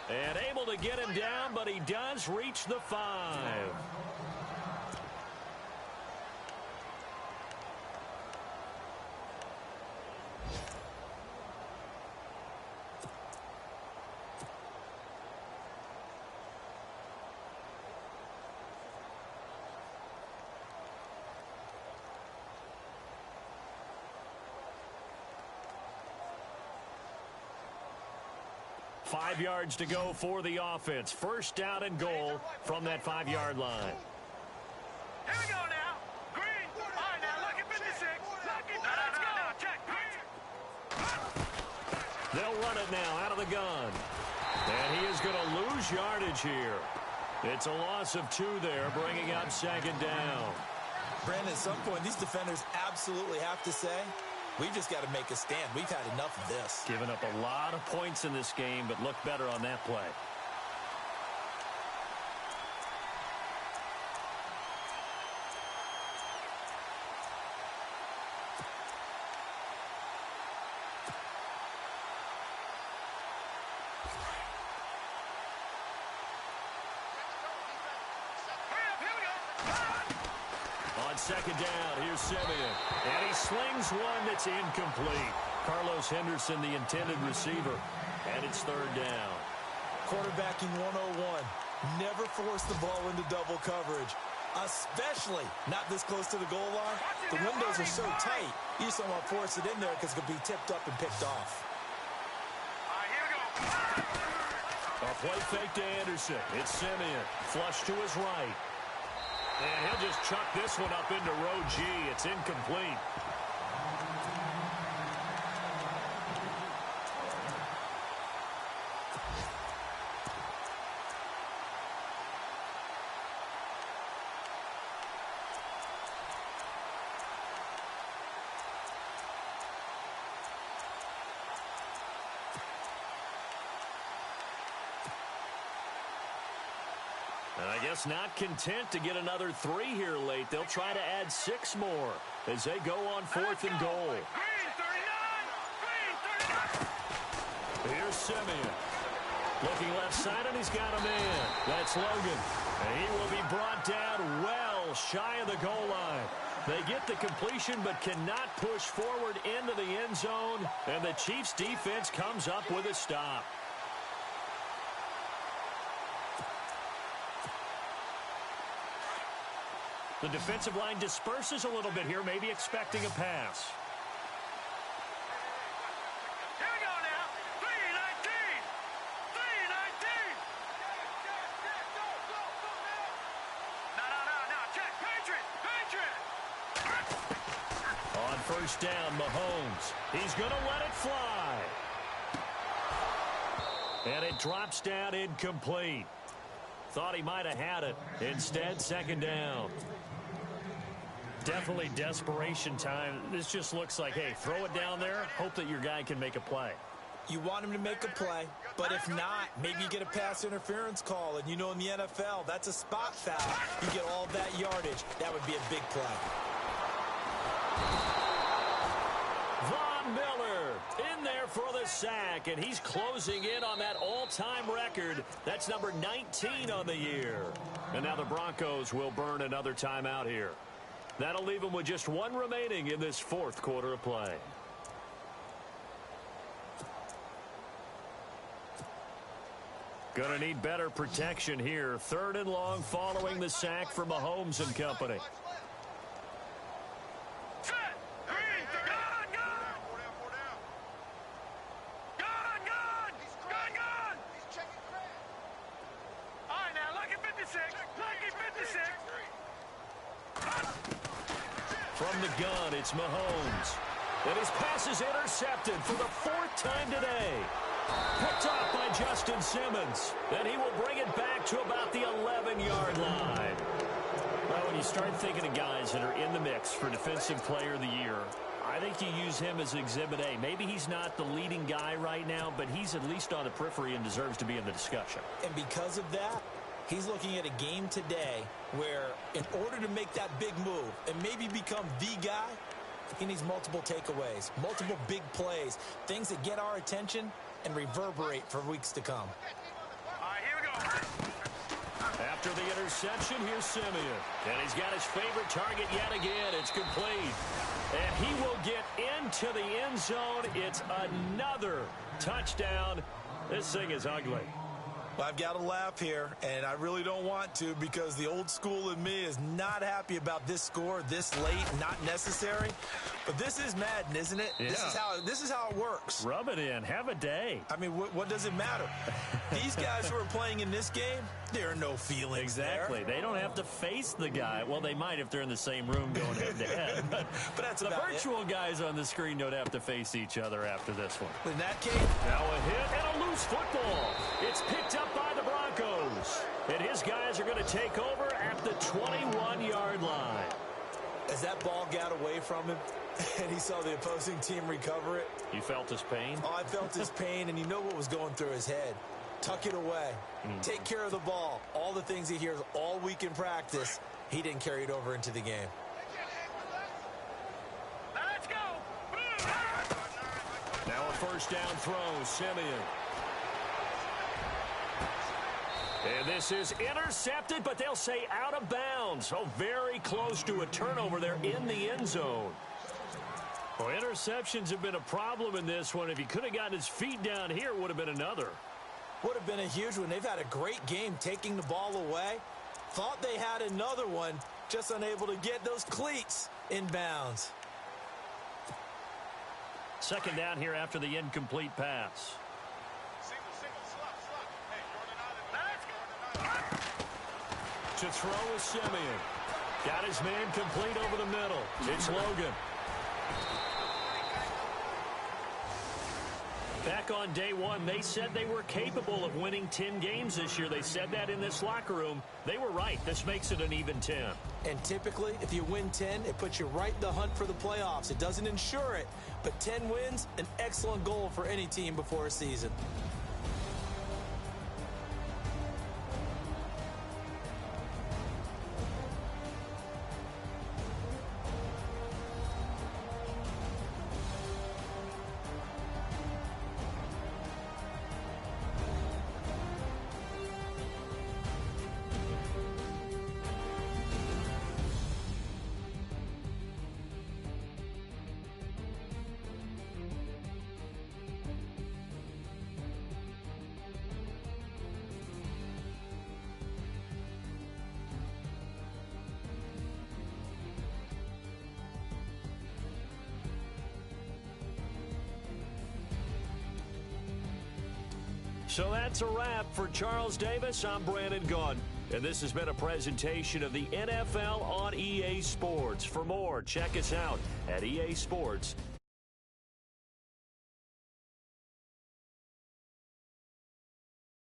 Speaker 1: And able to get him down, but he does reach the 5. 5 yards to go for the offense. First down and goal from that 5-yard line.
Speaker 3: Here we go now. Green. All right, now, lucky 56. Lucky. Let's go. Now, check. Green.
Speaker 1: They'll run it now out of the gun. And he is going to lose yardage here. It's a loss of 2 there, bringing up second down.
Speaker 2: Brandon, at some point, these defenders absolutely have to say, we've just got to make a stand. We've had enough of this.
Speaker 1: Giving up a lot of points in this game, but look better on that play. Second down, here's Simeon. And he slings one that's incomplete. Carlos Henderson, the intended receiver. And it's third down.
Speaker 2: Quarterbacking 101. Never force the ball into double coverage, especially not this close to the goal line. The windows are so tight, you just don't want to force it in there because it could be tipped up and picked off.
Speaker 3: All right, here we go.
Speaker 1: A play fake to Anderson. It's Simeon. Flush to his right. And he'll just chuck this one up into row G. It's incomplete. And I guess not content to get another 3 here late. They'll try to add 6 more as they go on 4th and goal.
Speaker 3: Green 39. Green 39.
Speaker 1: Here's Simeon. Looking left side, and he's got a man. That's Logan. And he will be brought down well shy of the goal line. They get the completion but cannot push forward into the end zone. And the Chiefs defense comes up with a stop. The defensive line disperses a little bit here, maybe expecting a pass.
Speaker 3: Here we go now. 319. 319. No. Check. Patriot.
Speaker 1: On first down, Mahomes. He's going to let it fly. And it drops down incomplete. Thought he might have had it. Instead, second down. Definitely desperation time. This just looks like, hey, throw it down there, hope that your guy can make a play.
Speaker 2: You want him to make a play, but if not, maybe you get a pass interference call. And you know in the NFL, that's a spot foul. You get all that yardage. That would be a big play.
Speaker 1: Von Miller in there for the sack, and he's closing in on that all-time record. That's number 19 on the year. And now the Broncos will burn another timeout here. That'll leave them with just 1 remaining in this 4th quarter of play. Gonna need better protection here. 3rd and long following the sack for Mahomes and company.
Speaker 3: Set. Green. Gun. All right, now, lucky 56. Lucky 56.
Speaker 1: From the gun, it's Mahomes. And his pass is intercepted for the 4th time today. Picked off by Justin Simmons. And he will bring it back to about the 11-yard line. Well, when you start thinking of guys that are in the mix for Defensive Player of the Year, I think you use him as Exhibit A. Maybe he's not the leading guy right now, but he's at least on the periphery and deserves to be in the discussion.
Speaker 2: And because of that, he's looking at a game today where in order to make that big move and maybe become the guy, he needs multiple takeaways, multiple big plays, things that get our attention and reverberate for weeks to come.
Speaker 3: All right, here we go.
Speaker 1: After the interception, here's Simeon. And he's got his favorite target yet again. It's complete. And he will get into the end zone. It's another touchdown. This thing is ugly.
Speaker 2: Well, I've got to laugh here, and I really don't want to because the old school in me is not happy about this score this late, not necessary. But this is Madden, isn't it?
Speaker 1: Yeah.
Speaker 2: This is how it works.
Speaker 1: Rub it in. Have a day.
Speaker 2: I mean, what does it matter? These guys who are playing in this game, there are no feelings
Speaker 1: Exactly.
Speaker 2: there.
Speaker 1: They don't have to face the guy. Well, they might if they're in the same room going head-to-head. But
Speaker 2: that's
Speaker 1: the
Speaker 2: about
Speaker 1: virtual guys on the screen don't have to face each other after this one.
Speaker 2: In that case,
Speaker 1: now a hit and a loose football. It's picked up by the Broncos. And his guys are going to take over at the 21-yard line.
Speaker 2: as that ball got away from him, and he saw the opposing team recover it.
Speaker 1: You felt his pain?
Speaker 2: Oh, I felt his pain, and you know what was going through his head. Tuck it away. Take care of the ball. All the things he hears all week in practice, he didn't carry it over into the game.
Speaker 3: Let's go.
Speaker 1: Now a first down throw, Simeon. And this is intercepted, but they'll say out of bounds. Oh, very close to a turnover there in the end zone. Well, interceptions have been a problem in this one. If he could have gotten his feet down here, it would have been another.
Speaker 2: Would have been a huge one. They've had a great game taking the ball away. Thought they had another one, just unable to get those cleats in bounds.
Speaker 1: Second down here after the incomplete pass. To throw is Simeon. Got his man complete over the middle. It's Logan. Back on day one, they said they were capable of winning 10 games this year. They said that in this locker room. They were right. This makes it an even 10.
Speaker 2: And typically, if you win 10, it puts you right in the hunt for the playoffs. It doesn't ensure it, but 10 wins, an excellent goal for any team before a season.
Speaker 1: So that's a wrap for Charles Davis. I'm Brandon Gaudin, and this has been a presentation of the NFL on EA Sports. For more, check us out at easports.com.